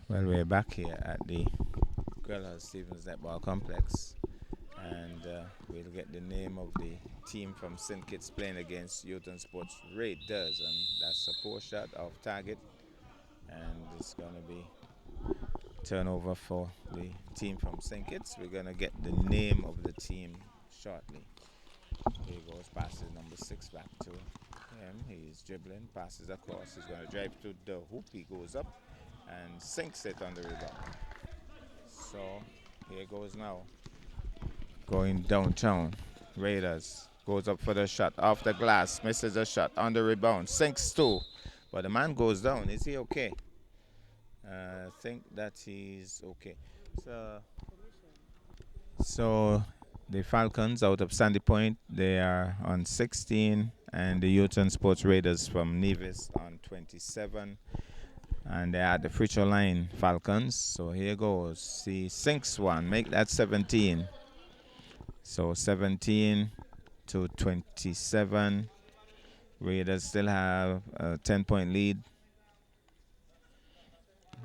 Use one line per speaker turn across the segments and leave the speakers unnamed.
Well, we're back here at the Grellhouse Stevens Netball Complex, and we'll get the name of the team from St. Kitts playing against Youth and Sports Raiders, and that's a poor shot off target, and it's going to be turnover for the team from St. Kitts. We're going to get the name of the team shortly. Here goes, passes number 6 back to him. He's dribbling, passes across. He's going to drive to the hoop. He goes up and sinks it on the rebound. So here goes now. Going downtown. Raiders goes up for the shot off the glass. Misses the shot on the rebound. Sinks two. But the man goes down. Is he okay? I think that he's okay. So the Falcons out of Sandy Point, they are on 16, and the Youth and Sports Raiders from Nevis on 27. And they're at the free throw line, Falcons. So here goes. He sinks one, make that 17. So 17 to 27. Raiders still have a 10-point lead.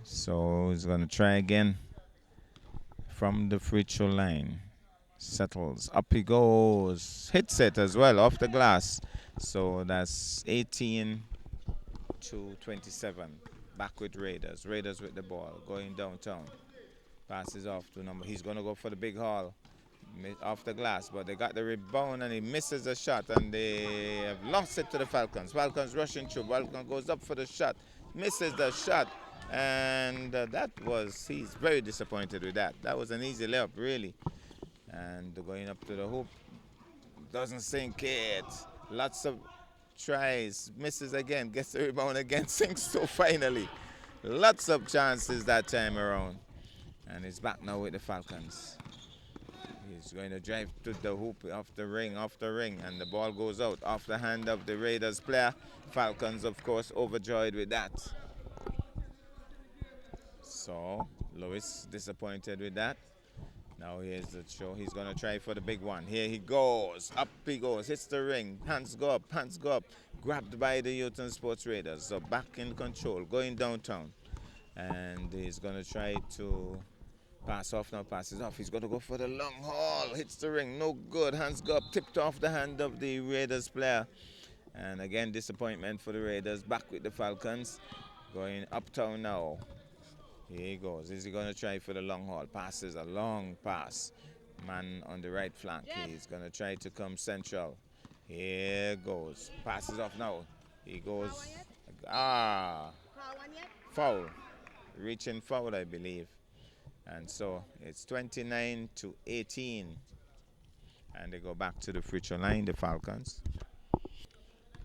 So he's going to try again from the free throw line. Settles. Up he goes. Hits it as well off the glass. So that's 18 to 27. Back with Raiders. Raiders with the ball. Going downtown. Passes off to number. He's going to go for the big haul. Off the glass. But they got the rebound and he misses the shot. And they have lost it to the Falcons. Falcons rushing through. Falcons goes up for the shot. Misses the shot. And he's very disappointed with that. That was an easy layup, really. And going up to the hoop. Doesn't sink it. Lots of tries. Misses again. Gets the rebound again. Sinks so finally. Lots of chances that time around. And he's back now with the Falcons. He's going to drive to the hoop off the ring. And the ball goes out off the hand of the Raiders player. Falcons, of course, overjoyed with that. So, Lewis disappointed with that. Now here's the show. He's going to try for the big one. Here he goes. Up he goes. Hits the ring. Hands go up. Grabbed by the Youth and Sports Raiders. So back in control. Going downtown. And he's going to try to pass off. Now passes off. He's going to go for the long haul. Hits the ring. No good. Hands go up. Tipped off the hand of the Raiders player. And again, disappointment for the Raiders. Back with the Falcons. Going uptown now. Here he goes. Is he going to try for the long haul? Passes a long pass. Man on the right flank. He's going to try to come central. Here goes. Passes off now. He goes. Foul. Reaching foul, I believe. And so it's 29 to 18. And they go back to the free throw line, the Falcons.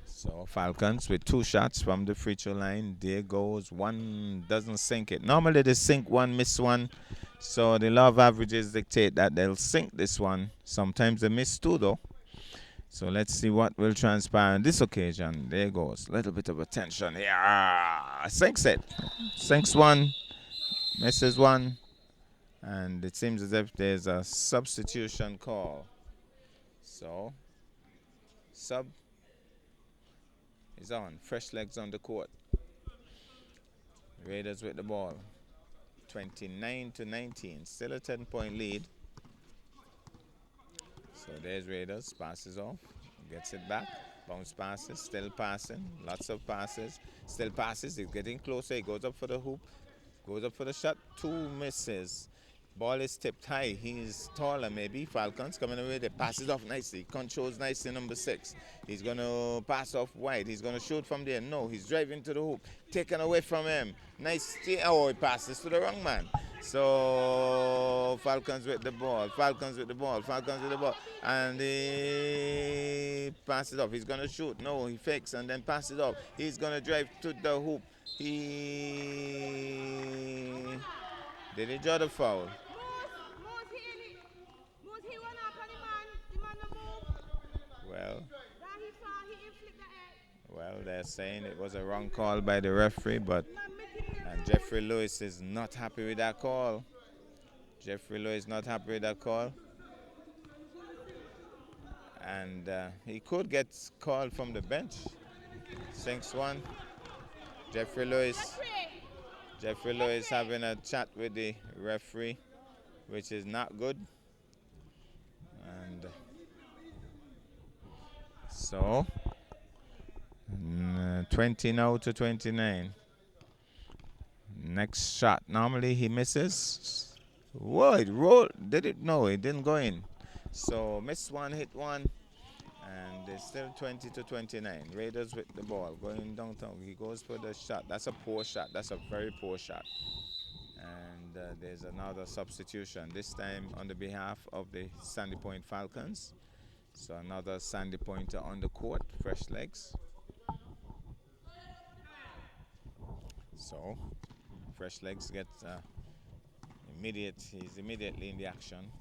So Falcons with 2 shots from the free throw line. There goes. One doesn't sink it. Normally they sink one, miss one. So the law of averages dictate that they'll sink this one. Sometimes they miss 2 though. So let's see what will transpire on this occasion. There goes. A little bit of attention here. Sinks it. Sinks one. Misses one. And it seems as if there's a substitution call. So sub is on. Fresh legs on the court. Raiders with the ball. 29 to 19. Still a 10-point lead. So there's Raiders. Passes off. Gets it back. Bounce passes. Still passing. Lots of passes. Still passes. He's getting closer. He goes up for the hoop. Goes up for the shot. 2 misses. Ball is tipped high. He's taller maybe. Falcons coming away. They passes off nicely. Controls nicely number 6. He's going to pass off wide. He's going to shoot from there. No, he's driving to the hoop. Taken away from him. Nice steal. Oh, he passes to the wrong man. So Falcons with the ball. And he passes off. He's going to shoot. No, he fakes and then passes off. He's going to drive to the hoop. Did he draw the foul? Well, they're saying it was a wrong call by the referee, but Jeffrey Lewis is not happy with that call. And he could get called from the bench. Sinks one. Jeffrey Lewis. Jeffrey Lewis having a chat with the referee, which is not good. And so, 20 now to 29. Next shot. Normally he misses. Whoa, it rolled. Did it? No, it didn't go in. So, miss one, hit one. And it's still 20 to 29. Raiders with the ball going downtown. He goes for the shot. That's a poor shot. That's a very poor shot. And there's another substitution, this time on the behalf of the Sandy Point Falcons. So another Sandy Pointer on the court, fresh legs. So fresh legs get he's immediately in the action.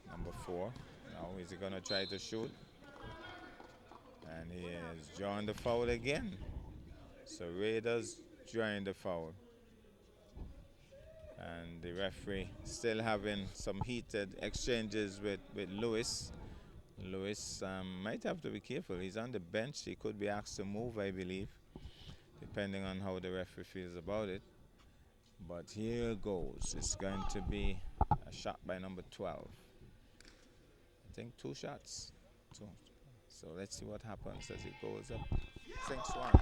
Number 4. Now is he gonna try to shoot? And he is drawing the foul again. So Raiders drawing the foul. And the referee still having some heated exchanges with Lewis. Lewis might have to be careful. He's on the bench. He could be asked to move, I believe, depending on how the referee feels about it. But here goes. It's going to be a shot by number 12. I think 2 shots. 2. So let's see what happens as it goes up. Sinks one.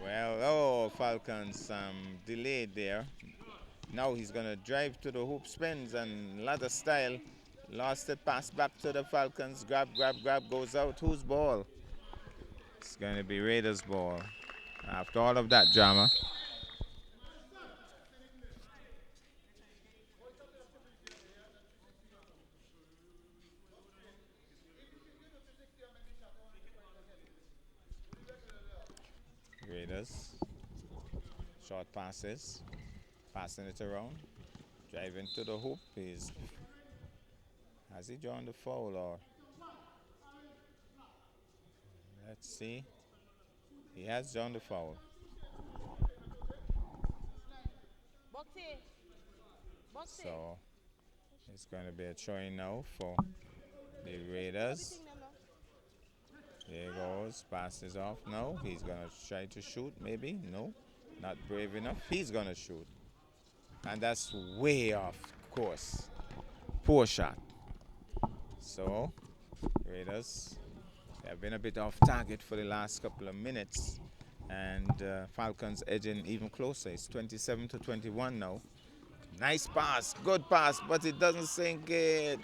Well, oh, Falcons delayed there. Now he's going to drive to the hoop, spins, and ladder style. Lost it, pass back to the Falcons. Grab, grab, grab, goes out. Whose ball? It's going to be Raiders' ball. After all of that drama. Raiders. Short passes. Passing it around. Driving to the hoop. Has he drawn the foul or? Let's see. He has drawn the foul. So it's going to be a throwing now for the Raiders. There goes. Passes off. No. He's going to try to shoot maybe. No. Not brave enough. He's going to shoot. And that's way off course. Poor shot. So Raiders have been a bit off target for the last couple of minutes. And Falcons edging even closer. It's 27 to 21 now. Nice pass, good pass, but it doesn't sink it.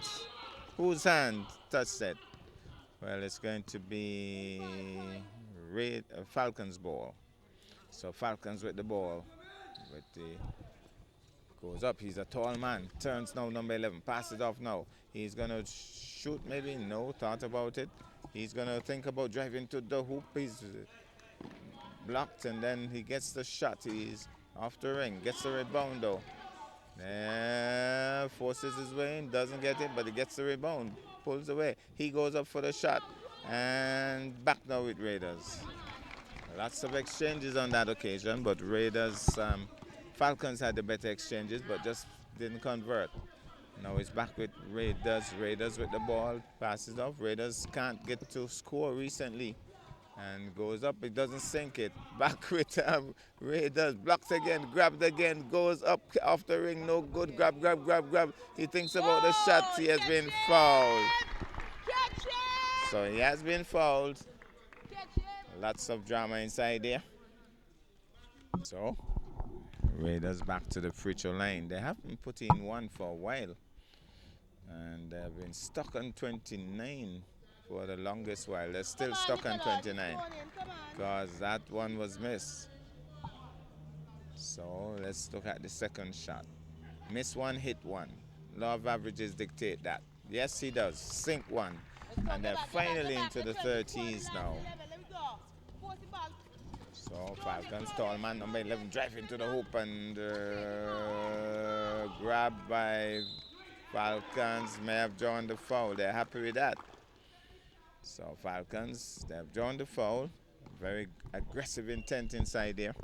Whose hand touched it? Well, it's going to be Falcons ball. So Falcons with the ball. Goes up, he's a tall man. Turns now, number 11. Passes off now. He's going to shoot maybe? No, thought about it. He's going to think about driving to the hoop. He's blocked and then he gets the shot. He's off the ring. Gets the rebound though. Forces his way in. Doesn't get it, but he gets the rebound. Pulls away. He goes up for the shot. And back now with Raiders. Lots of exchanges on that occasion, but Raiders, Falcons had the better exchanges, but just didn't convert. Now it's back with Raiders. Raiders with the ball. Passes off. Raiders can't get to score recently. And goes up, it doesn't sink it. Back with Raiders, blocks again, grabbed again, goes up off the ring, no good, grab, grab, grab, grab. He thinks about the shot, he has been fouled. So he has been fouled. Lots of drama inside there. So, Raiders back to the free throw line. They haven't put in one for a while. And they've been stuck on 29. For the longest while. They're still stuck on 29 because that one was missed. So let's look at the second shot. Miss one, hit one. Law of averages dictate that. Yes, he does. Sink one. And they're finally into the 30s now. So Falcons, tall man, number 11, driving to the hoop and grabbed by Falcons. May have drawn the foul. They're happy with that. So Falcons, they have drawn the foul. Very aggressive intent inside there.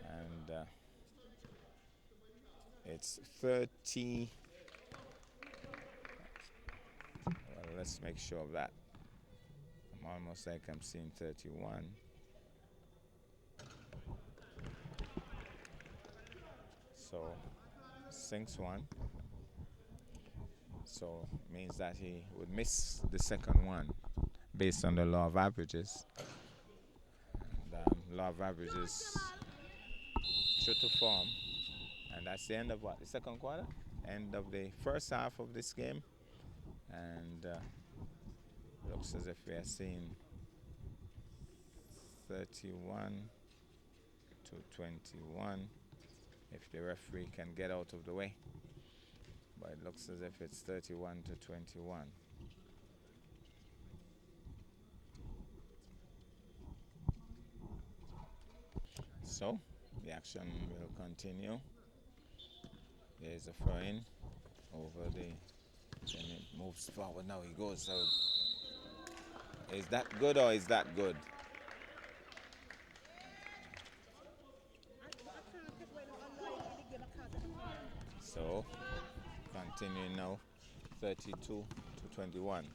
And it's 30. Well, let's make sure of that. I'm almost like I'm seeing 31. So sinks one. So means that he would miss the second one based on the law of averages. And law of averages true to form. And that's the end of what? The second quarter? End of the first half of this game. And looks as if we are seeing 31 to 21 if the referee can get out of the way. But it looks as if it's 31 to 21. So the action will continue. There's a throw in over the. Then it moves forward. Now he goes. So is that good or is that good? So continuing now, 32 to 21.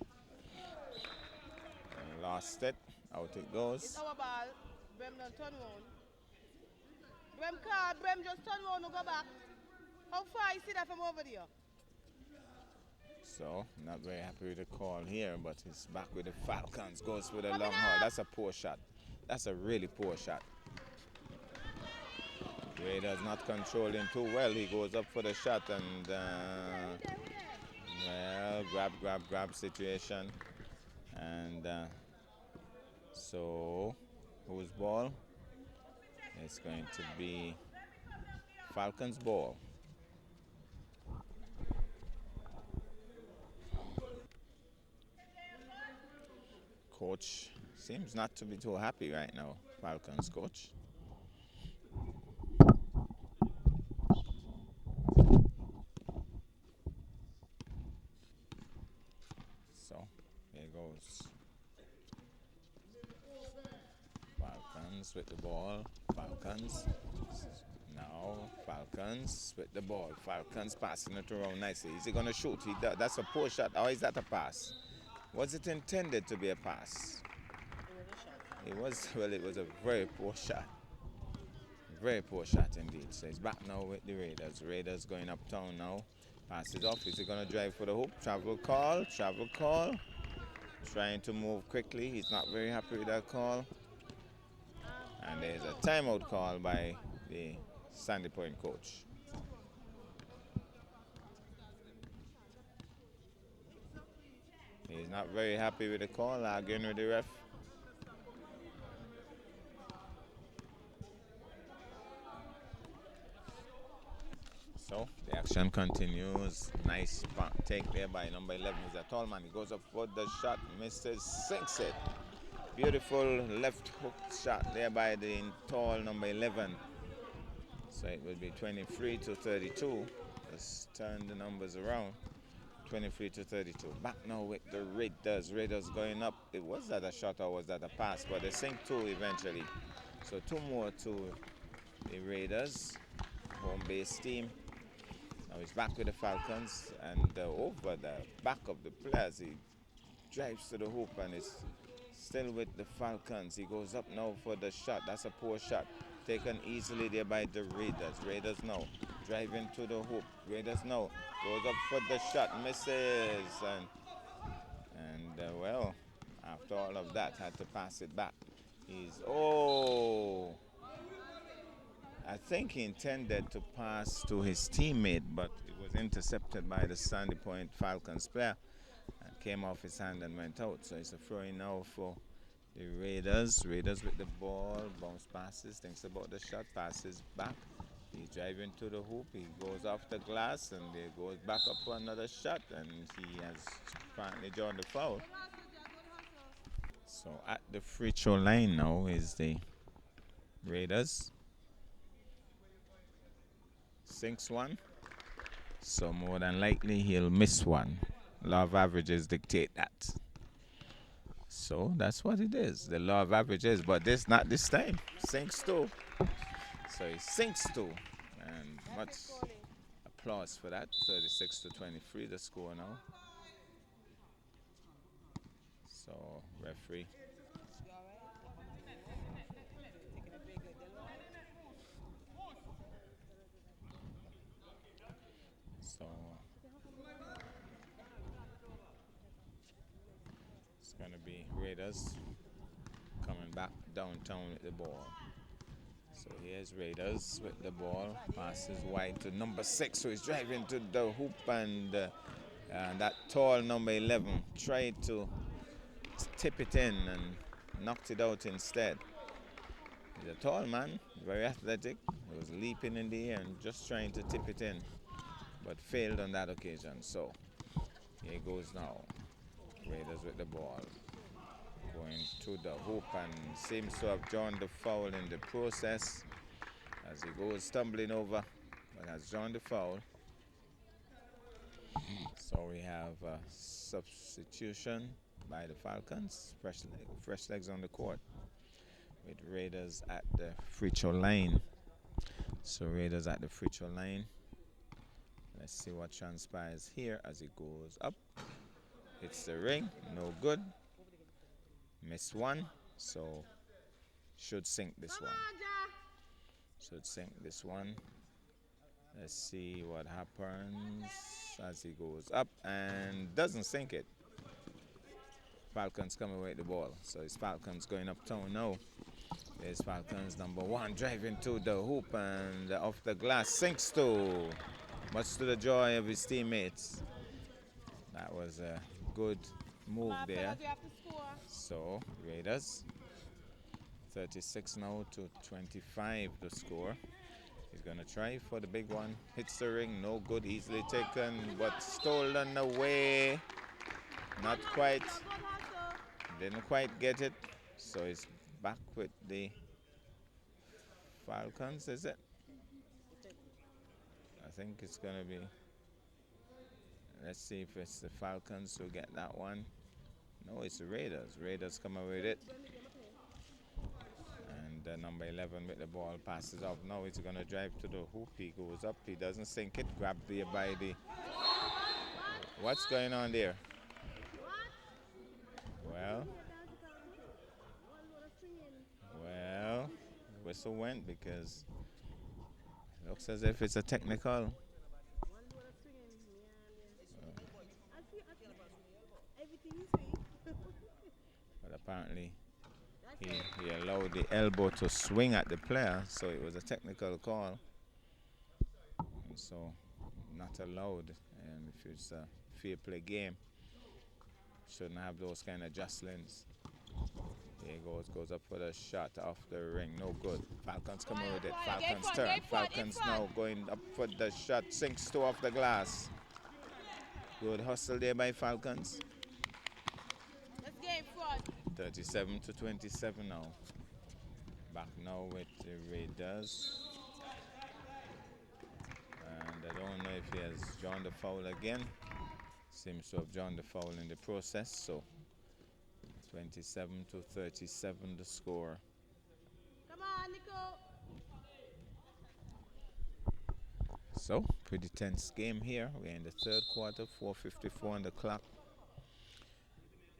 And lost it. Out it goes.
It's our ball. Brem don't turn round. Brem just turn round and go back. How far you see that from over there?
So not very happy with the call here, but he's back with the Falcons. Goes with a long haul. That's a poor shot. That's a really poor shot. Raiders not controlling too well. He goes up for the shot and well, grab situation. And so whose ball? It's going to be Falcons ball. Coach seems not to be too happy right now, Falcons coach. So here goes. Falcons with the ball. Falcons. Now Falcons with the ball. Falcons passing it around nicely. Is he going to shoot? That's a poor shot. Or is that a pass? Was it intended to be a pass? It was, well, it was a very poor shot. Very poor shot indeed. So he's back now with the Raiders. Raiders going uptown now. Passes off. Is he going to drive for the hoop? Travel call. Trying to move quickly. He's not very happy with that call. And there's a timeout call by the Sandy Point coach. He's not very happy with the call, arguing with the ref. So the action continues. Nice take there by number 11. He's a tall man. He goes up for the shot, misses, sinks it. Beautiful left hook shot there by the tall number 11. So it will be 23 to 32. Let's turn the numbers around. 23 to 32. Back now with the Raiders. Raiders going up. Was that a shot or was that a pass? But they sink two eventually. So two more to the Raiders, home base team. Now he's back with the Falcons and over the back of the players. He drives to the hoop and is still with the Falcons. He goes up now for the shot. That's a poor shot. Taken easily there by the Raiders. Raiders now driving to the hoop. Raiders now goes up for the shot, misses, and well, after all of that, had to pass it back. I think he intended to pass to his teammate, but it was intercepted by the Sandy Point Falcons player and came off his hand and went out. So it's a throw-in now for the Raiders. Raiders with the ball, bounce passes, thinks about the shot, passes back. He's driving to the hoop, he goes off the glass and he goes back up for another shot and he has apparently drawn the foul. So at the free throw line now is the Raiders. Sinks one. So more than likely he'll miss one. Law of averages dictate that. So that's what it is. The law of averages, but this not this time. Sinks two. So he sinks two. And much applause for that. 36 to 23 the score now. So referee. So it's gonna be Raiders coming back downtown with the ball. So here's Raiders with the ball. Passes wide to number 6, who is driving to the hoop, and that tall number 11 tried to tip it in and knocked it out instead. He's a tall man, very athletic. He was leaping in the air and just trying to tip it in, but failed on that occasion. So here goes now. Raiders with the ball. Going to the hoop and seems to have drawn the foul in the process as he goes stumbling over, but has drawn the foul. So we have a substitution by the Falcons. Fresh legs on the court with Raiders at the free throw line. So Raiders at the free throw line. Let's see what transpires here as it goes up. Hits the ring, no good. Miss one, so should sink this one. Should sink this one. Let's see what happens as he goes up and doesn't sink it. Falcons coming with the ball. So it's Falcons going uptown now. There's Falcons number 1 driving to the hoop and off the glass sinks two. Much to the joy of his teammates. That was a good move there. So Raiders 36 now to 25 the score. He's gonna try for the big one. Hits the ring, no good, easily taken, but stolen away. Not quite. Didn't quite get it. So he's back with the Falcons, is it? I think it's gonna be. Let's see if it's the Falcons who get that one. No, it's the Raiders. Raiders come away with it. And number 11 with the ball passes off. Now he's gonna drive to the hoop. He goes up. He doesn't sink it. Grabbed there by the. What's going on there? Well, whistle went because it looks as if it's a technical. But apparently he allowed the elbow to swing at the player, so it was a technical call. And so not allowed. And if it's a fair play game, shouldn't have those kind of jostlings. Here he goes up for the shot off the ring, no good. Falcons coming with it. Falcons turn. Falcons now going up for the shot, sinks two off the glass. Good hustle there by Falcons. 37 to 27 now. Back now with the Raiders. And I don't know if he has drawn the foul again. Seems to have drawn the foul in the process, so 27 to 37 the score. Come on, Nico. So, pretty tense game here. We're in the third quarter, 4:54 on the clock.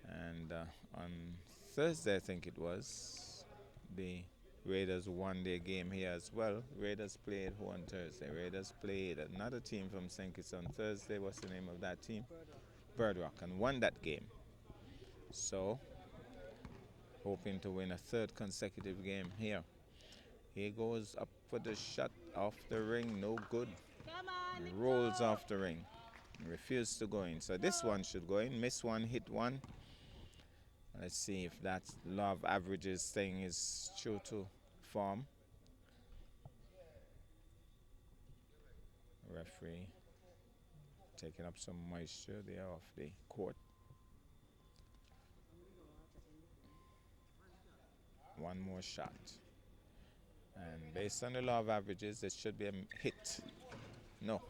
And on Thursday, I think it was, the Raiders won their game here as well. Raiders played who on Thursday? Raiders played another team from St. Kitts on Thursday. What's the name of that team? Bird Rock, and won that game. So, hoping to win a third consecutive game here. Here goes up for the shot off the ring, no good. Rolls off the ring, refused to go in. So this one should go in. Miss one, hit one. Let's see if that law of averages thing is true to form. Referee taking up some moisture there off the court. One more shot. And based on the law of averages, this should be a hit. No,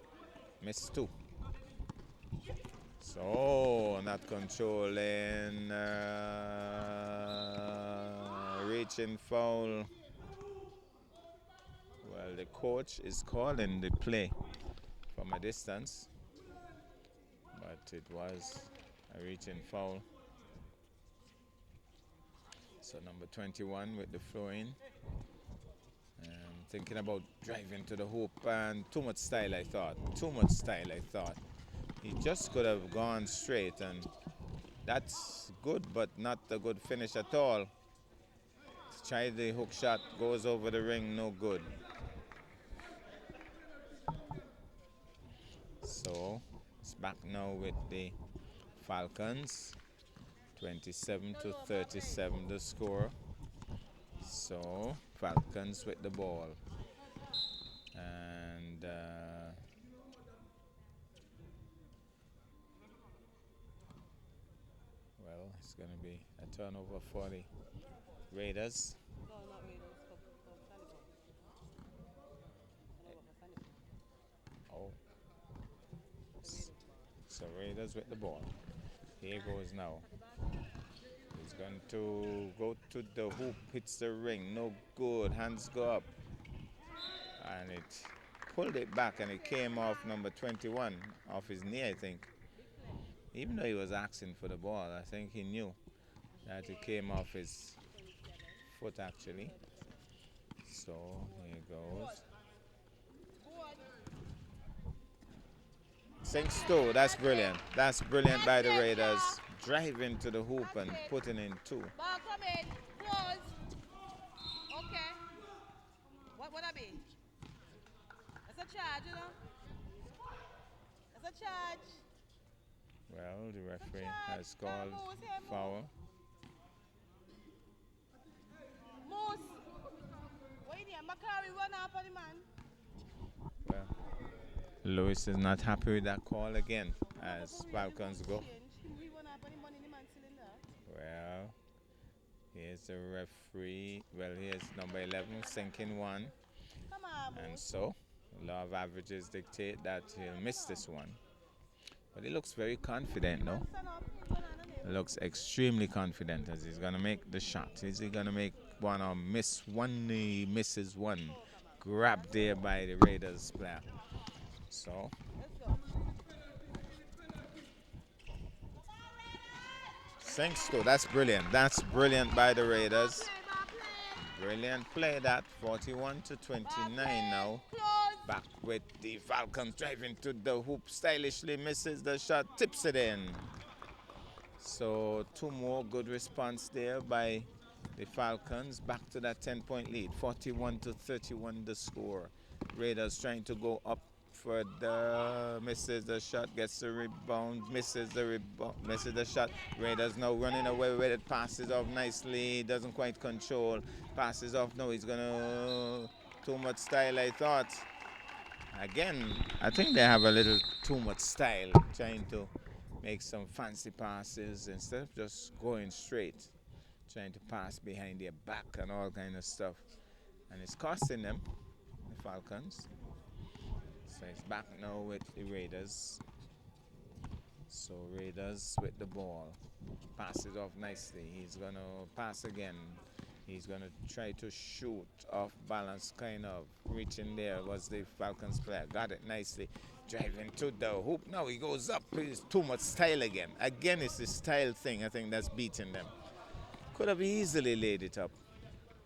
miss 2. So, not controlling, reaching foul. Well, the coach is calling the play from a distance, but it was a reaching foul. So number 21 with the throw in. Thinking about driving to the hoop, and too much style I thought. Too much style I thought. He just could have gone straight, and that's good, but not a good finish at all. Tried the hook shot, goes over the ring, no good. So it's back now with the Falcons. 27 to 37 the score. So Falcons with the ball. And well, it's going to be a turnover for the Raiders.
No, not Raiders.
Oh, so Raiders with the ball. Here goes now. He's going to go to the hoop, hits the ring, no good. Hands go up, and it pulled it back, and it came off number 21, off his knee, I think. Even though he was asking for the ball, I think he knew that it came off his foot actually. So here goes. Sinks 2, that's brilliant. That's brilliant by the Raiders. Driving to the hoop and putting in 2.
Ball come in. Close. Okay. What would that be? That's a charge, you know? That's a charge.
Well, the referee has called foul.
Moose. Wait here. Macari run up on the man.
Well, Lewis is not happy with that call again as Falcons go. Well, here's the referee. Well, here's number 11 sinking 1. And so, law of averages dictate that he'll miss this one. But he looks very confident, no? He looks extremely confident as he's going to make the shot. Is he going to make one or miss one? He misses one. Grabbed there by the Raiders player. So, sinks 2. That's brilliant. That's brilliant by the Raiders. Brilliant play that. 41 to 29 now. Back with the Falcons driving to the hoop. Stylishly misses the shot. Tips it in. So 2 more good response there by the Falcons. Back to that 10-point lead. 41 to 31 the score. Raiders trying to go up further. Misses the shot. Gets the rebound. Misses the rebound. Misses the shot. Raiders now running away with it. Passes off nicely. Doesn't quite control. Passes off. No, he's gonna. Too much style, I thought. Again, I think they have a little too much style. Trying to make some fancy passes instead of just going straight. Trying to pass behind their back and all kind of stuff. And it's costing them, the Falcons. So it's back now with the Raiders. So Raiders with the ball. Passes off nicely. He's going to pass again. He's going to try to shoot off balance, kind of. Reaching there was the Falcons player. Got it nicely. Driving to the hoop. Now he goes up. He's too much style again. Again, it's the style thing, I think, that's beating them. Could have easily laid it up.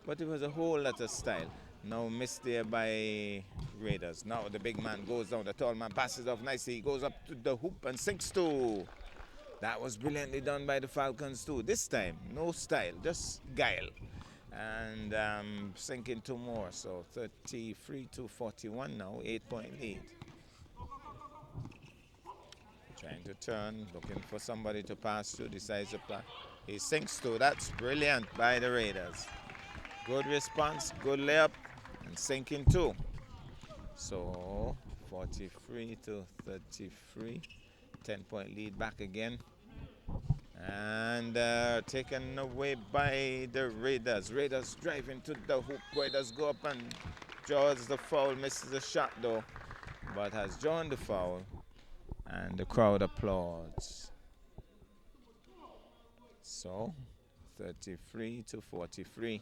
But it was a whole lot of style. Now missed there by Raiders. Now the big man goes down. The tall man passes off nicely. He goes up to the hoop and sinks 2. That was brilliantly done by the Falcons too. This time, no style, just guile. And sinking 2 more. So 33 to 41 now, 8-point lead. Trying to turn, looking for somebody to pass to, decides to pass. He sinks 2. That's brilliant by the Raiders. Good response, good layup, and sinking 2. So 43 to 33. 10-point lead back again. And taken away by the Raiders. Raiders driving to the hoop. Raiders go up and draws the foul. Misses the shot though, but has drawn the foul. And the crowd applauds. So 33 to 43.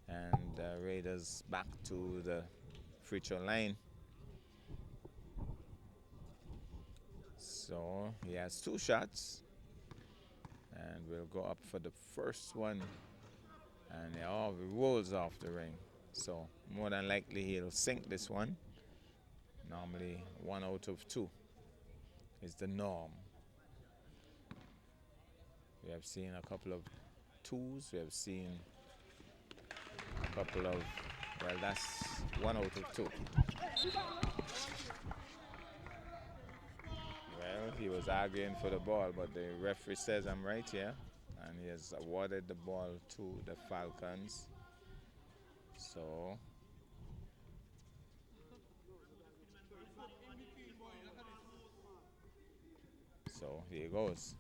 And Raiders back to the free throw line. So he has two shots. And we'll go up for the first one. And it all rolls off the ring. So more than likely he'll sink this one. Normally 1 out of 2 is the norm. We have seen a couple of 2s. We have seen a couple of, well, that's 1 out of 2. Well, he was arguing for the ball, but the referee says I'm right here. And he has awarded the ball to the Falcons. So here goes.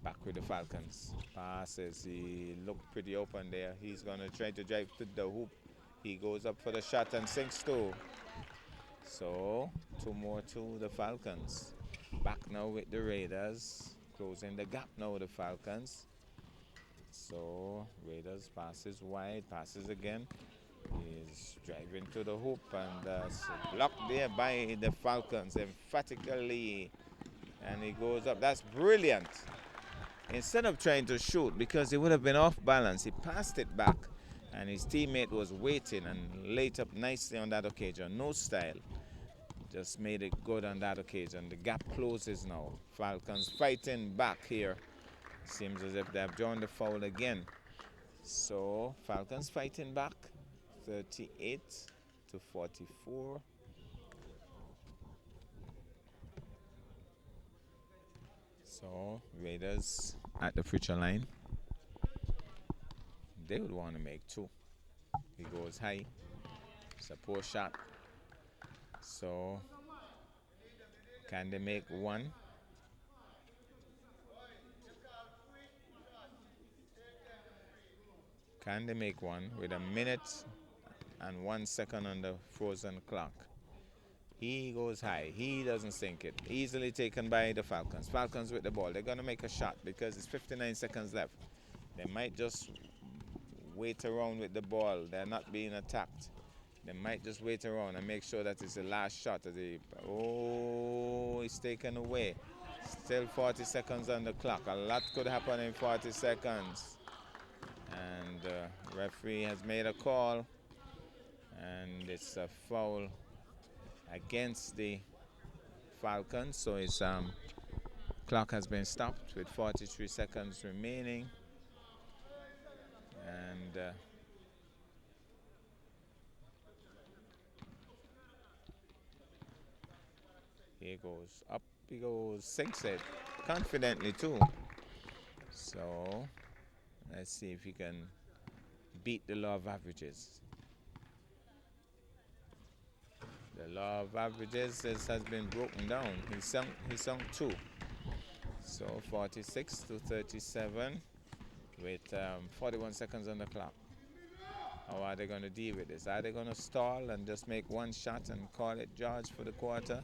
Back with the Falcons. Passes. He looked pretty open there. He's going to try to drive to the hoop. He goes up for the shot and sinks two. So 2 more to the Falcons. Back now with the Raiders. Closing the gap now with the Falcons. So Raiders passes wide. Passes again. He's driving to the hoop and blocked there by the Falcons emphatically. And he goes up. That's brilliant. Instead of trying to shoot, because he would have been off balance, he passed it back. And his teammate was waiting and laid up nicely on that occasion. No style. Just made it good on that occasion. The gap closes now. Falcons fighting back here. Seems as if they have drawn the foul again. So Falcons fighting back. 38 to 44. So Raiders at the free throw line. They would want to make 2. He goes high. It's a poor shot. So can they make 1? Can they make 1 with a minute and 1 second on the frozen clock? He goes high. He doesn't sink it. Easily taken by the Falcons. Falcons with the ball. They're going to make a shot because it's 59 seconds left. They might just wait around with the ball. They're not being attacked. They might just wait around and make sure that it's the last shot. Oh, it's taken away. Still 40 seconds on the clock. A lot could happen in 40 seconds. And the referee has made a call. And it's a foul against the Falcons. So his clock has been stopped with 43 seconds remaining. And he goes up, he goes, sinks it confidently too. So let's see if he can beat the law of averages. The law of averages has been broken down. He sunk 2. So 46 to 37 with 41 seconds on the clock. How are they going to deal with this? Are they going to stall and just make 1 shot and call it George for the quarter?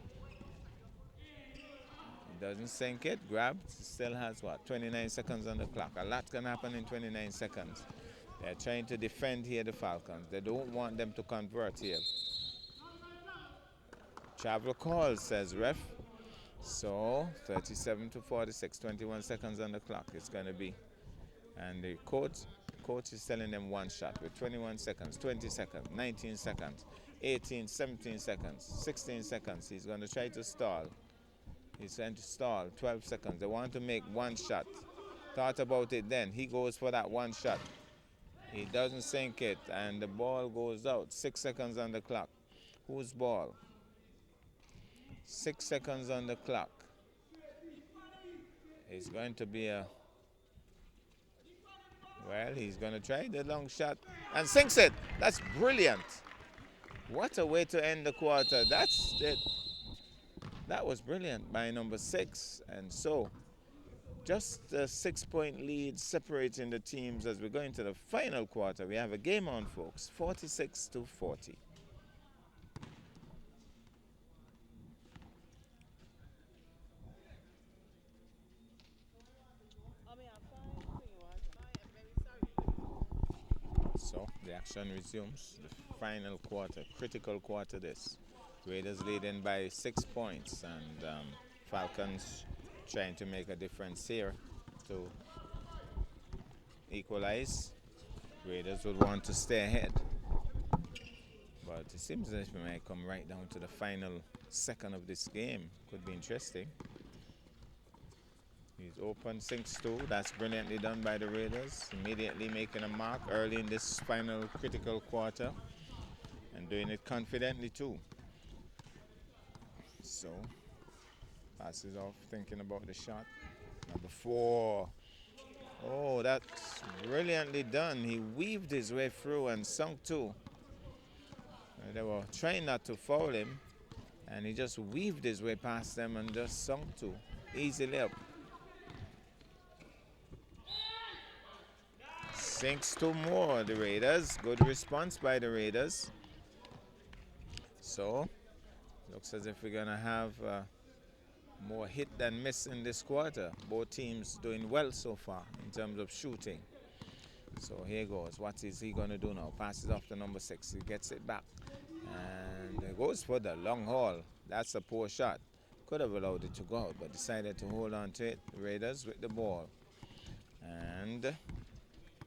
He doesn't sink it, grabs, still has what, 29 seconds on the clock. A lot can happen in 29 seconds. They're trying to defend here, the Falcons. They don't want them to convert here. Travel call, says ref. So 37 to 46, 21 seconds on the clock it's going to be. And the coach is telling them 1 shot with 21 seconds, 20 seconds, 19 seconds, 18, 17 seconds, 16 seconds. He's going to try to stall. He's trying to stall 12 seconds. They want to make 1 shot. Thought about it then. He goes for that 1 shot. He doesn't sink it and the ball goes out. 6 seconds on the clock. Whose ball? 6 seconds on the clock. It's going to be a, well, he's going to try the long shot and sinks it. That's brilliant. What a way to end the quarter. That's it. That was brilliant by number 6. And so Just a 6-point lead separating the teams as we go into the final quarter. We have a game on, folks, 46-40. So the action resumes. The final quarter, critical quarter this. Raiders leading by 6 points, and Falcons trying to make a difference here to equalize. Raiders would want to stay ahead, but it seems as if we might come right down to the final second of this game. Could be interesting. He's open, sinks two. That's brilliantly done by the Raiders. Immediately making a mark early in this final critical quarter and doing it confidently too. So, passes off, thinking about the shot. Number 4. Oh, that's brilliantly done. He weaved his way through and sunk two. They were trying not to foul him, and he just weaved his way past them and just sunk two. Easily up. Sinks two more, the Raiders. Good response by the Raiders. So, looks as if we're going to have more hit than miss in this quarter. Both teams doing well so far in terms of shooting. So here goes. What is he going to do now? Passes off to number 6. He gets it back. And he goes for the long haul. That's a poor shot. Could have allowed it to go out, but decided to hold on to it. Raiders with the ball. And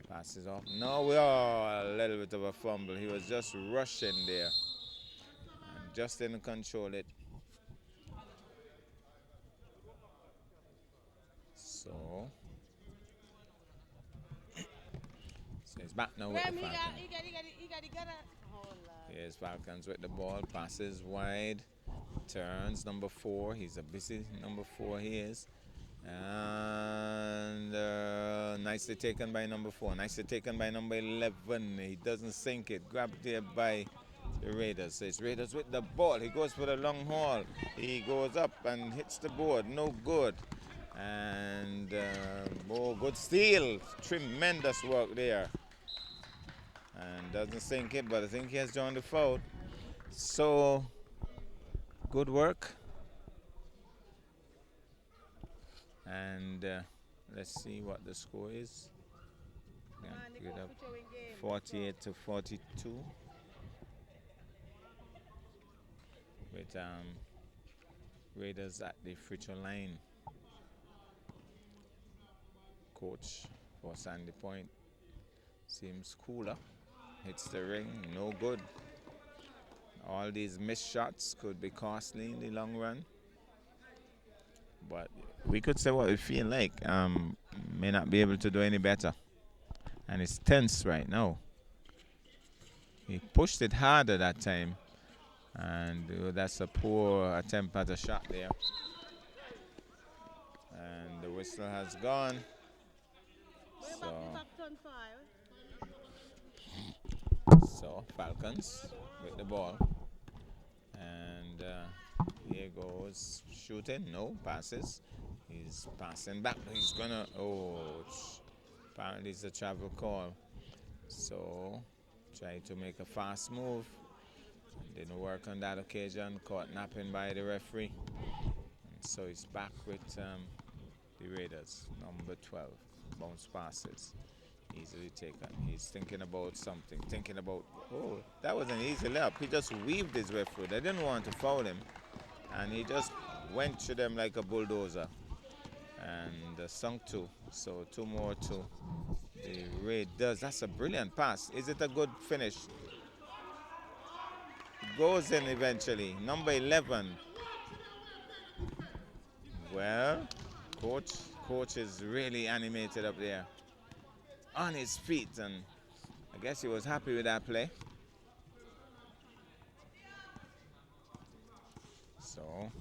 passes off. No, a little bit of a fumble. He was just rushing there. And just didn't control it. So he's back now with the Falcons. Here's Falcons with the ball. Passes wide. Turns number 4. He's a busy number 4 he is. And nicely taken by number 4. Nicely taken by number 11. He doesn't sink it. Grabbed there by the Raiders. So it's Raiders with the ball. He goes for the long haul. He goes up and hits the board. No good. And good steal. Tremendous work there. And doesn't sink it, but I think he has drawn the foul. So, good work. And let's see what the score is. 48-42. With Raiders at the free throw line. Coach for Sandy Point seems cooler. Hits the ring, no good. All these missed shots could be costly in the long run. But we could say what we feel like. May not be able to do any better. And it's tense right now. He pushed it harder that time. And that's a poor attempt at a shot there. And the whistle has gone. So Falcons with the ball. And here goes shooting. No, passes. He's passing back. He's gonna. Apparently it's a travel call. So try to make a fast move. Didn't work on that occasion. Caught napping by the referee. And so he's back with the Raiders. Number 12. Bounce passes. Easily taken. He's thinking about something. Thinking about, that was an easy layup. He just weaved his way through. They didn't want to foul him. And he just went to them like a bulldozer. And sunk two. So 2 more to the Raiders. That's a brilliant pass. Is it a good finish? It goes in eventually. Number 11. Well, coach is really animated up there. On his feet, and I guess he was happy with that play. So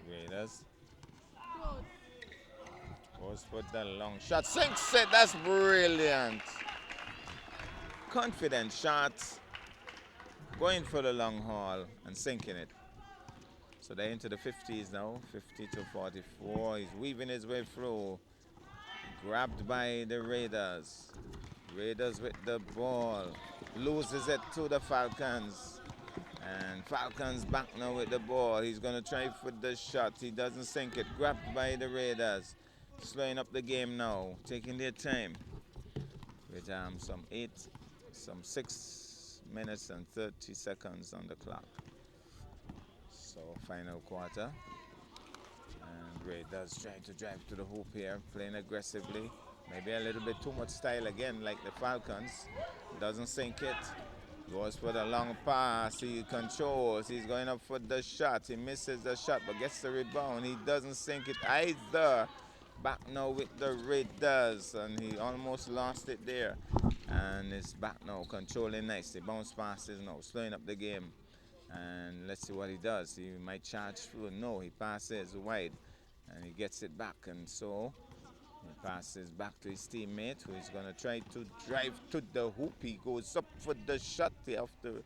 Raiders goes for the long shot. Sinks it. That's brilliant. Confident shot. Going for the long haul and sinking it. So they're into the 50s now, 50 to 44. He's weaving his way through. Grabbed by the Raiders. Raiders with the ball. Loses it to the Falcons. And Falcons back now with the ball. He's going to try for the shot. He doesn't sink it. Grabbed by the Raiders. Slowing up the game now. Taking their time. With some 6 minutes and 30 seconds on the clock. So final quarter. And Raiders trying to drive to the hoop here. Playing aggressively. Maybe a little bit too much style again like the Falcons. Doesn't sink it. Goes for the long pass. He controls. He's going up for the shot. He misses the shot but gets the rebound. He doesn't sink it either. Back now with the Raiders. And he almost lost it there. And it's back now. Controlling nicely. Bounce passes now. Slowing up the game. And let's see what he does. He might charge through. No, he passes wide. And he gets it back. And so he passes back to his teammate who is going to try to drive to the hoop. He goes up for the shot after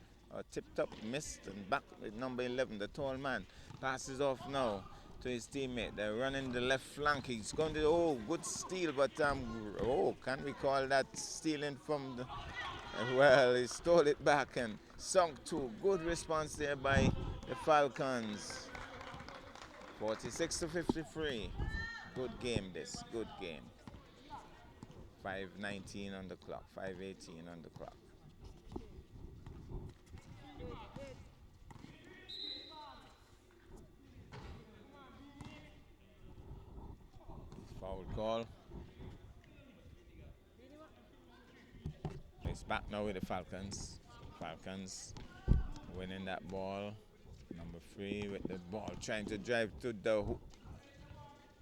tipped up, missed, and back with number 11, the tall man. Passes off now to his teammate. They're running the left flank. He's going to, good steal, but, can we call that stealing from the, well, he stole it back and sunk two. Good response there by the Falcons. 46 to 53. Good game this, good game. 5:19 on the clock, 5:18 on the clock. Foul call. It's back now with the Falcons. Falcons winning that ball. Number 3 with the ball, trying to drive to the hoop.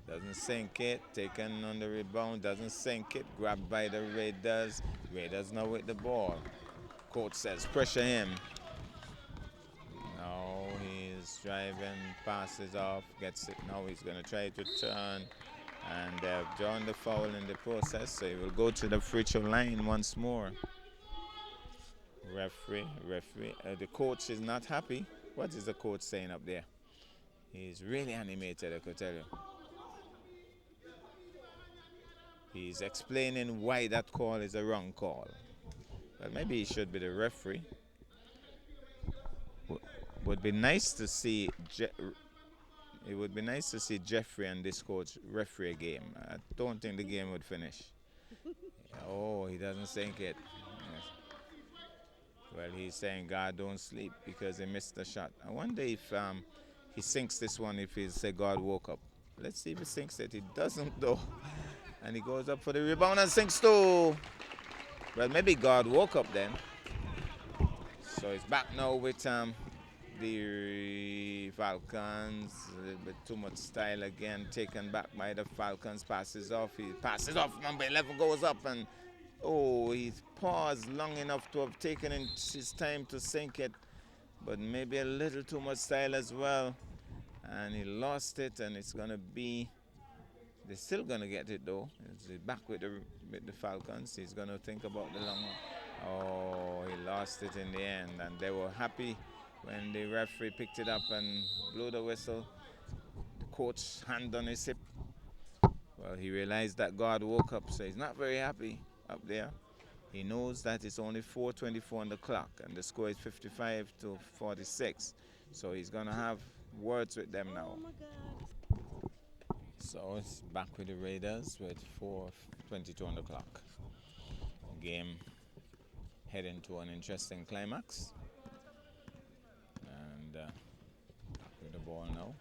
Doesn't sink it. Taken on the rebound. Doesn't sink it. Grabbed by the Raiders. Raiders now with the ball. Coach says pressure him. No, he's driving. Passes off. Gets it. Now he's going to try to turn. And they've drawn the foul in the process. So he will go to the free throw line once more. Referee. The coach is not happy. What is the coach saying up there? He's really animated, I could tell you. He's explaining why that call is a wrong call. Well, maybe he should be the referee. Would be nice to see. It would be nice to see Jeffrey and this coach referee a game. I don't think the game would finish. Oh, he doesn't sink it. Yes. Well, he's saying God don't sleep because he missed the shot. I wonder if he sinks this one if he say God woke up. Let's see if he sinks it. He doesn't though. And he goes up for the rebound and sinks too. Well, maybe God woke up then. So it's back now with the Falcons. A little bit too much style again. Taken back by the Falcons. Passes off. He passes off. Number 11 goes up and he's paused long enough to have taken his time to sink it. But maybe a little too much style as well. And he lost it, and it's going to be... They're still going to get it though. He's back with the Falcons. He's going to think about the long one. Oh, he lost it in the end. And they were happy when the referee picked it up and blew the whistle. The coach hand on his hip. Well, he realized that God woke up, so he's not very happy up there. He knows that it's only 4:24 on the clock and the score is 55 to 46. So he's going to have words with them now.
Oh my God.
So it's back with the Raiders with 4:22 on the clock. Game heading to an interesting climax. And back with the ball now.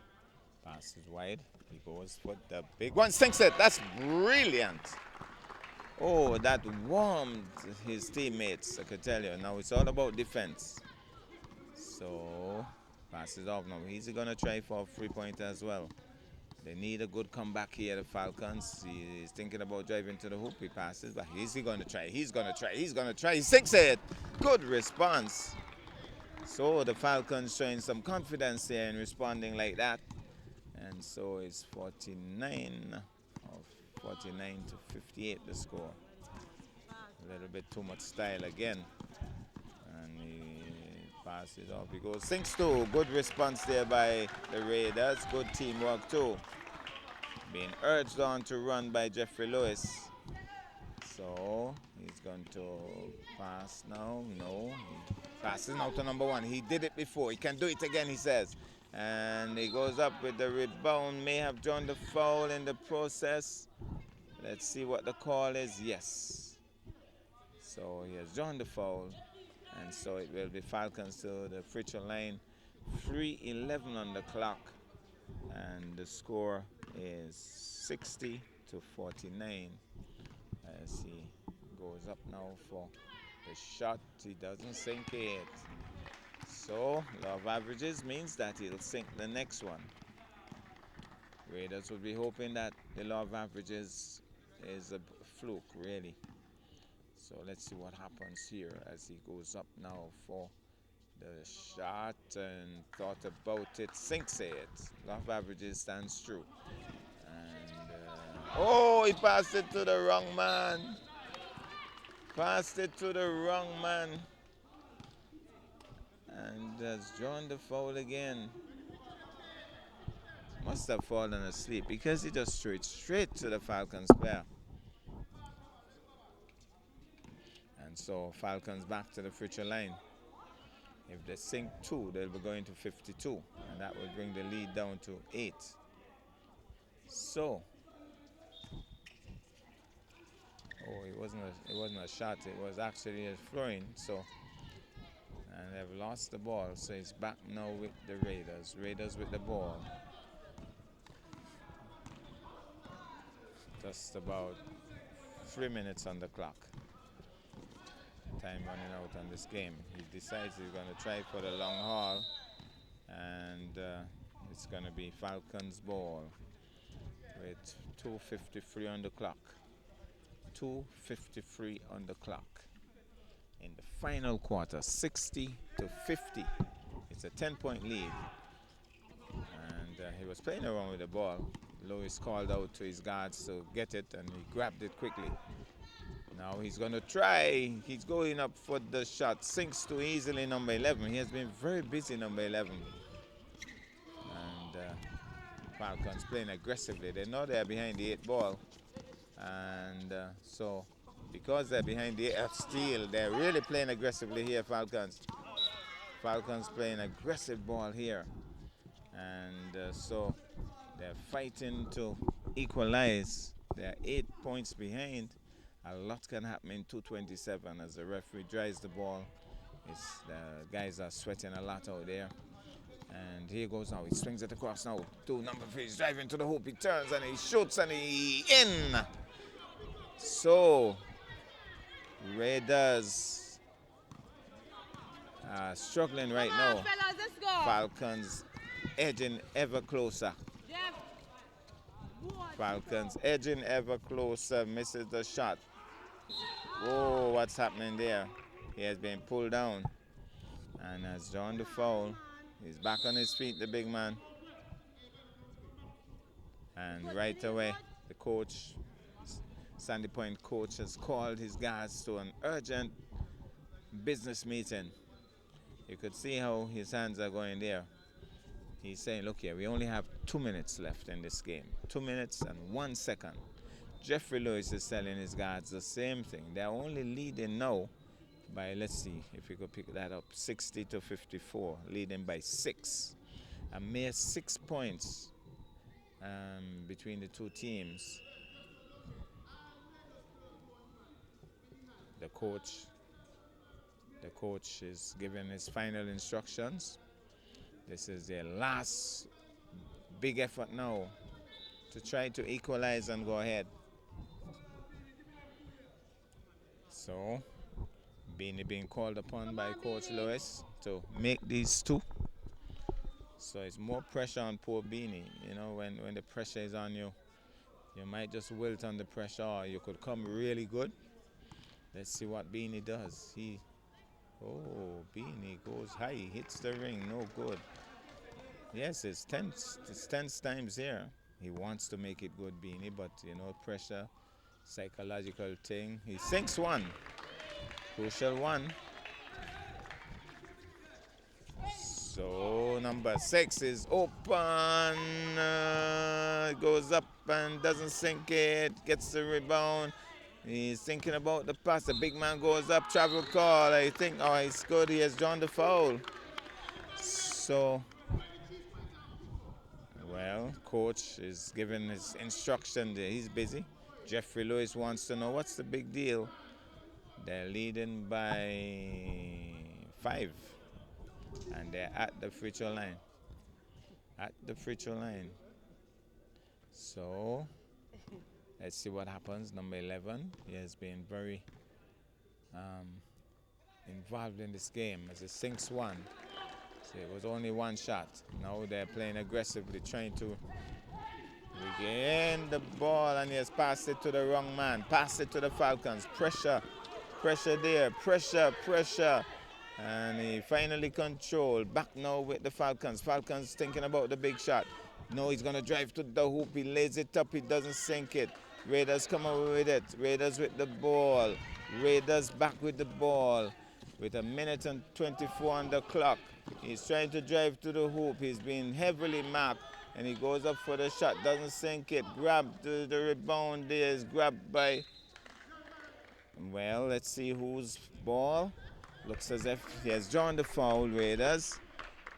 Pass is wide. He goes for the big one. Sinks it. That's brilliant. Oh, that warmed his teammates, I could tell you. Now it's all about defense. So passes off now. He's going to try for a 3-pointer as well. They need a good comeback here, the Falcons. He's thinking about driving to the hoop. He passes, but is he going to try? He's going to try. He's going to try. He sinks it. Good response. So the Falcons showing some confidence here in responding like that. And so it's 49 to 58 the score. A little bit too much style again. And he Pass it off. He goes. Sinks two. Good response there by the Raiders. Good teamwork too. Being urged on to run by Jeffrey Lewis. So he's going to pass now. No. He passes now to number one. He did it before. He can do it again, he says. And he goes up with the rebound. May have drawn the foul in the process. Let's see what the call is. Yes. So he has drawn the foul. And so it will be Falcons to the free throw line. 3:11 on the clock. And the score is 60-49. As he goes up now for the shot. He doesn't sink it. So law of averages means that he'll sink the next one. Raiders would be hoping that the law of averages is a fluke, really. So let's see what happens here as he goes up now for the shot and thought about it, sinks it. Law of averages stands true. And oh, he passed it to the wrong man. Passed it to the wrong man. And has drawn the foul again. Must have fallen asleep because he just threw it straight to the Falcons player. And so Falcons back to the free throw line. If they sink two, they'll be going to 52. And that will bring the lead down to 8. So, oh, it wasn't a shot. It was actually a throwing. So, and they've lost the ball. So it's back now with the Raiders. Raiders with the ball. Just about 3 minutes on the clock. Time running out on this game. He decides he's going to try for the long haul. And it's going to be Falcons ball with 2:53 on the clock. 2:53 on the clock. In the final quarter, 60-50. It's a 10-point lead. And he was playing around with the ball. Lewis called out to his guards to get it, and he grabbed it quickly. Now he's going to try. He's going up for the shot. Sinks too easily, number 11. He has been very busy, number 11. And Falcons playing aggressively. They know they're behind the 8 ball. And so because they're behind the 8 steal, they're really playing aggressively here, Falcons. Falcons playing aggressive ball here. And so they're fighting to equalize. They're 8 points behind. A lot can happen in 2:27 as the referee drives the ball. The guys are sweating a lot out there. And here goes now. He swings it across now to number 3. He's driving to the hoop. He turns and he shoots and he in. So Raiders are struggling right now.
Fellas, let's go.
Falcons edging ever closer.
Jeff.
Falcons edging ever closer. Misses the shot. Whoa, what's happening there? He has been pulled down and has drawn the foul. He's back on his feet, the big man. And right away, the coach, Sandy Point coach, has called his guys to an urgent business meeting. You could see how his hands are going there. He's saying, look here, we only have 2 minutes left in this game. 2 minutes and 1 second. Jeffrey Lewis is telling his guards the same thing. They're only leading now by, let's see if we could pick that up, 60-54, leading by 6. A mere 6 points between the two teams. The coach is giving his final instructions. This is their last big effort now to try to equalize and go ahead. So, Beanie being called upon by Coach Lewis to make these 2. So it's more pressure on poor Beanie. You know, when the pressure is on you, you might just wilt under pressure, or you could come really good. Let's see what Beanie does. Beanie goes high, hits the ring, no good. Yes, it's tense times here. He wants to make it good, Beanie, but you know, pressure, psychological thing. He sinks one, crucial one. Number 6 is open. Goes up and doesn't sink it. Gets the rebound. He's thinking about the pass. The big man goes up. Travel call. I think, oh, he's good. He has drawn the foul. So, well, coach is giving his instruction there. He's busy. Jeffrey Lewis wants to know what's the big deal. They're leading by 5. And they're at the free throw line. At the free throw line. So, let's see what happens. Number 11, he has been very involved in this game as it sinks one. So it was only one shot. Now they're playing aggressively, trying to regain the ball, and he has passed it to the wrong man. Pass it to the Falcons. Pressure, pressure there, pressure. And he finally controlled. Back now with the Falcons. Falcons thinking about the big shot. No, he's going to drive to the hoop. He lays it up. He doesn't sink it. Raiders come away with it. Raiders with the ball. Raiders back with the ball. With a minute and 24 on the clock. He's trying to drive to the hoop. He's been heavily marked. And he goes up for the shot. Doesn't sink it. Grabbed the rebound there. Is grabbed by... Well, let's see whose ball. Looks as if he has drawn the foul, Raiders.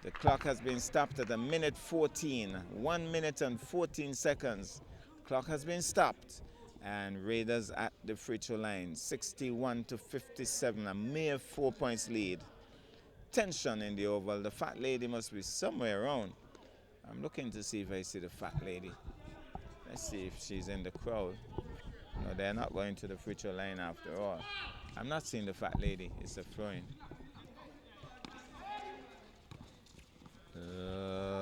The clock has been stopped at a minute 14. 1 minute and 14 seconds. Clock has been stopped. And Raiders at the free throw line. 61-57. A mere 4 points lead. Tension in the oval. The fat lady must be somewhere around. I'm looking to see if I see the fat lady. Let's see if she's in the crowd. No, they're not going to the free throw line after all. I'm not seeing the fat lady. It's a throw-in.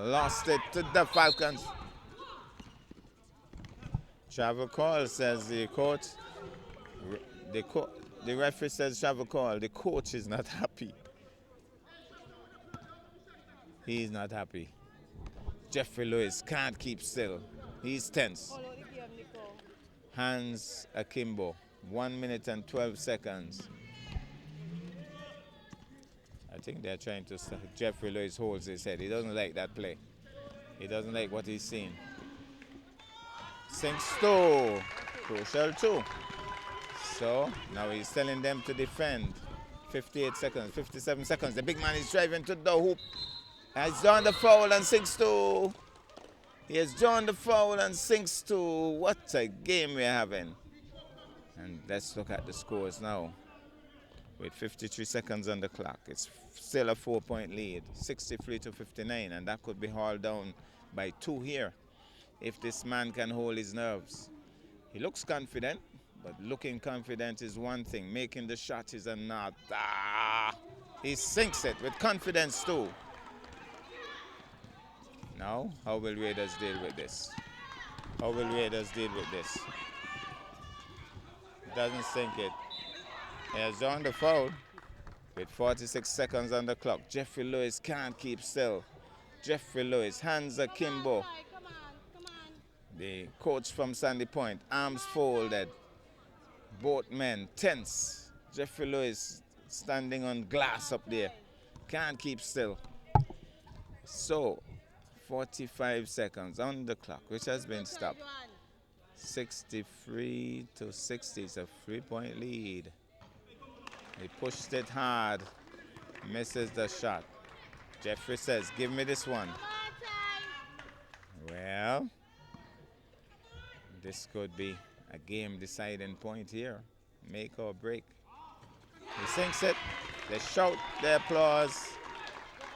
Lost it to the Falcons. Travel call, says the coach. The referee says travel call. The coach is not happy. He's not happy. Jeffrey Lewis can't keep still. He's tense. Hans Akimbo. 1 minute and 12 seconds. I think they're trying to... Jeffrey Lewis holds his head. He doesn't like that play. He doesn't like what he's seeing. Sinks two. Crucial two. So, now he's telling them to defend. 58 seconds, 57 seconds. The big man is driving to the hoop. He's drawn the foul and sinks two. He has drawn the foul and sinks two. What a game we're having. And let's look at the scores now. With 53 seconds on the clock, it's still a 4-point lead, 63-59, and that could be hauled down by 2 here if this man can hold his nerves. He looks confident, but looking confident is one thing. Making the shot is another. He sinks it with confidence too. Now, how will Raiders deal with this? How will Raiders deal with this? Doesn't sink it. He has drawn the foul with 46 seconds on the clock. Jeffrey Lewis can't keep still. Jeffrey Lewis, Hans Akimbo.
Come on.
The coach from Sandy Point, arms folded. Both men tense. Jeffrey Lewis standing on glass up there. Can't keep still. So, 45 seconds on the clock, which has been stopped. 63-60 is a 3-point lead. He pushed it hard, misses the shot. Jeffrey says, give me this one. Well, this could be a game deciding point here. Make or break. He sinks it. They shout their applause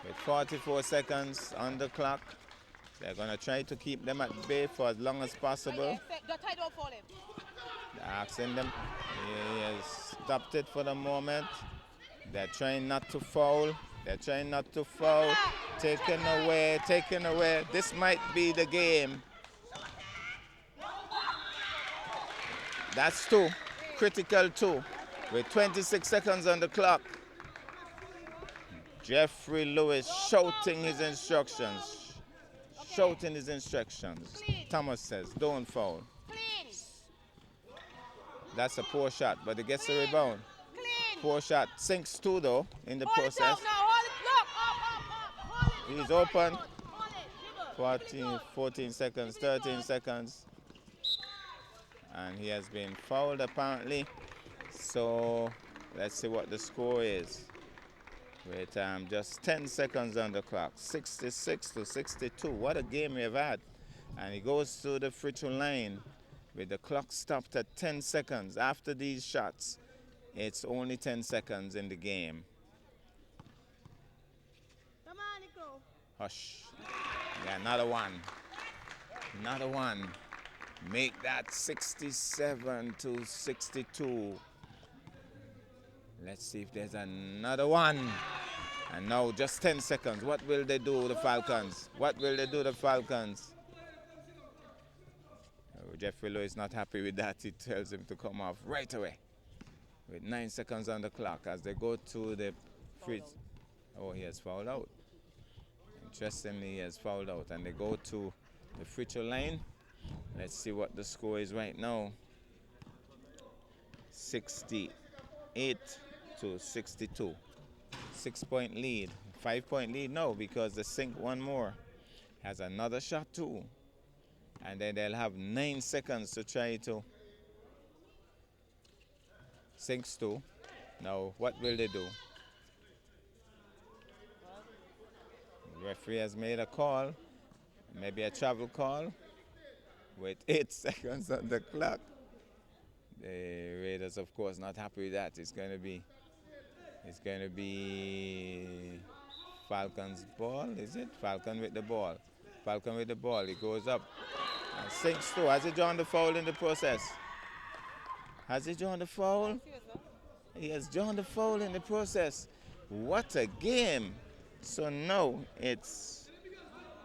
with 44 seconds on the clock. They're going to try to keep them at bay for as long as possible. They're asking them. He has stopped it for the moment. They're trying not to foul. Taken away. This might be the game. That's 2. Critical 2. With 26 seconds on the clock. Jeffrey Lewis shouting his instructions. Thomas says, don't foul. That's a poor shot, but he gets the rebound. Poor shot. Sinks 2 though in the process. He's open. 14 seconds, 13 seconds. And he has been fouled apparently. So let's see what the score is. With just 10 seconds on the clock. 66 to 62. What a game we have had. And he goes to the free throw line with the clock stopped at 10 seconds. After these shots, it's only 10 seconds in the game.
Come on, Nico.
Hush. Yeah, another one. Another one. Make that 67 to 62. Let's see if there's another one. And now just 10 seconds. What will they do, the Falcons? What will they do, the Falcons? Oh, Jeffrey Lowe is not happy with that. He tells him to come off right away. With 9 seconds on the clock as they go to the free. Oh, he has fouled out. Interestingly, he has fouled out. And they go to the free throw line. Let's see what the score is right now. 68 to 62. 6-point lead. 5-point lead now because the Sink one more has another shot too. And then they'll have 9 seconds to try to Sinks two. Now what will they do? The referee has made a call. Maybe a travel call. With 8 seconds on the clock. The Raiders, of course, not happy with that. It's going to be Falcons ball, is it? Falcon with the ball. Falcon with the ball. He goes up and sinks through. Has he drawn the foul in the process? Has he drawn the foul? He has drawn the foul in the process. What a game. So now it's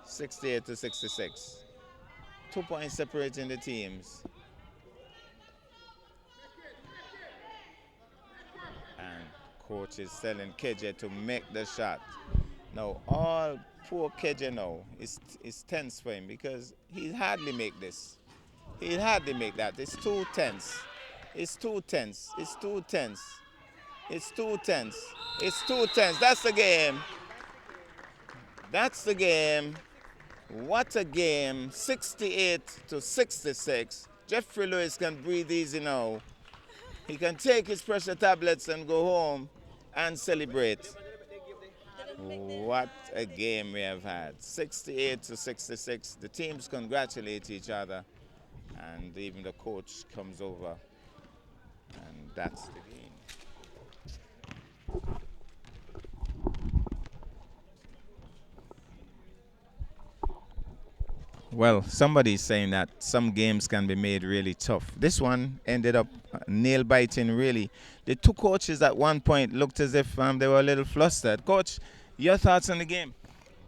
68 to 66. 2 points separating the teams. And coach is telling KJ to make the shot. Now, all poor KJ now is tense for him because he hardly make this. He hardly make that. It's too tense. It's too tense. It's too tense. It's too tense. It's too tense. That's the game. That's the game. What a game. 68 to 66. Jeffrey Lewis can breathe easy now. He can take his pressure tablets and go home and celebrate. What a game we have had. 68 to 66. The teams congratulate each other. And even the coach comes over. And that's the game. Well, somebody's saying that some games can be made really tough. This one ended up nail biting, really. The two coaches at one point looked as if they were a little flustered. Coach, your thoughts on the game?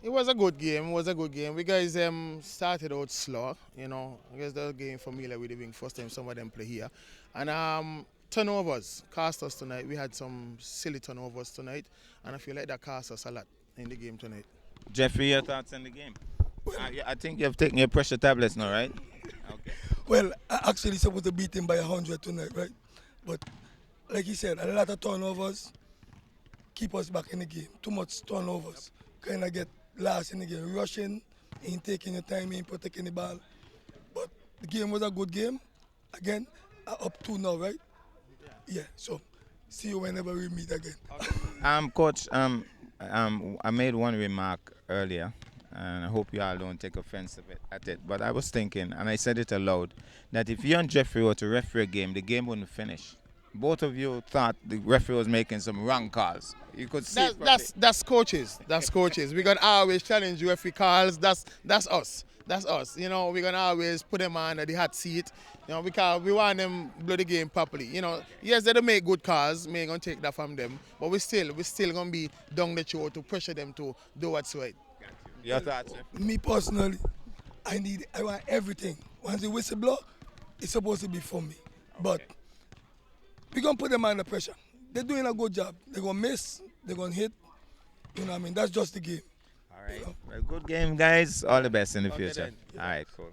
It was a good game. It was a good game. We guys started out slow, you know. I guess the game familiar with it being first time some of them play here. And turnovers cost us tonight. We had some silly turnovers tonight, and I feel like that cost us a lot in the game tonight.
Jeffrey, your thoughts on the game? I think you've taken your pressure tablets now, right? Okay.
Well, I actually supposed to beat him by 100 tonight, right? But like he said, a lot of turnovers keep us back in the game. Too much turnovers. Kind of get lost in the game. Rushing, ain't taking your time, ain't protecting the ball. But the game was a good game. Again, up 2 now, right? Yeah, so see you whenever we meet again.
Coach, I made one remark earlier, and I hope you all don't take offense at it, but I was thinking, and I said it aloud, that if you and Jeffrey were to referee a game, the game wouldn't finish. Both of you thought the referee was making some wrong calls. You could see
that's coaches. That's coaches. We're gonna always challenge referee calls. That's us. That's us. You know, we're gonna always put them under the hot seat. You know, because we want them blow the game properly. You know, yes, they don't make good calls. We ain't gonna take that from them, but we still gonna be down the throat to pressure them to do what's right.
Your thoughts?
Me personally, I want everything. Once the whistle blow, it's supposed to be for me. But we're going to put them under pressure. They're doing a good job. They're going to miss. They're going to hit. You know what I mean? That's just the game.
All right. Well, good game, guys. All the best in the future.
Then.
All right, cool.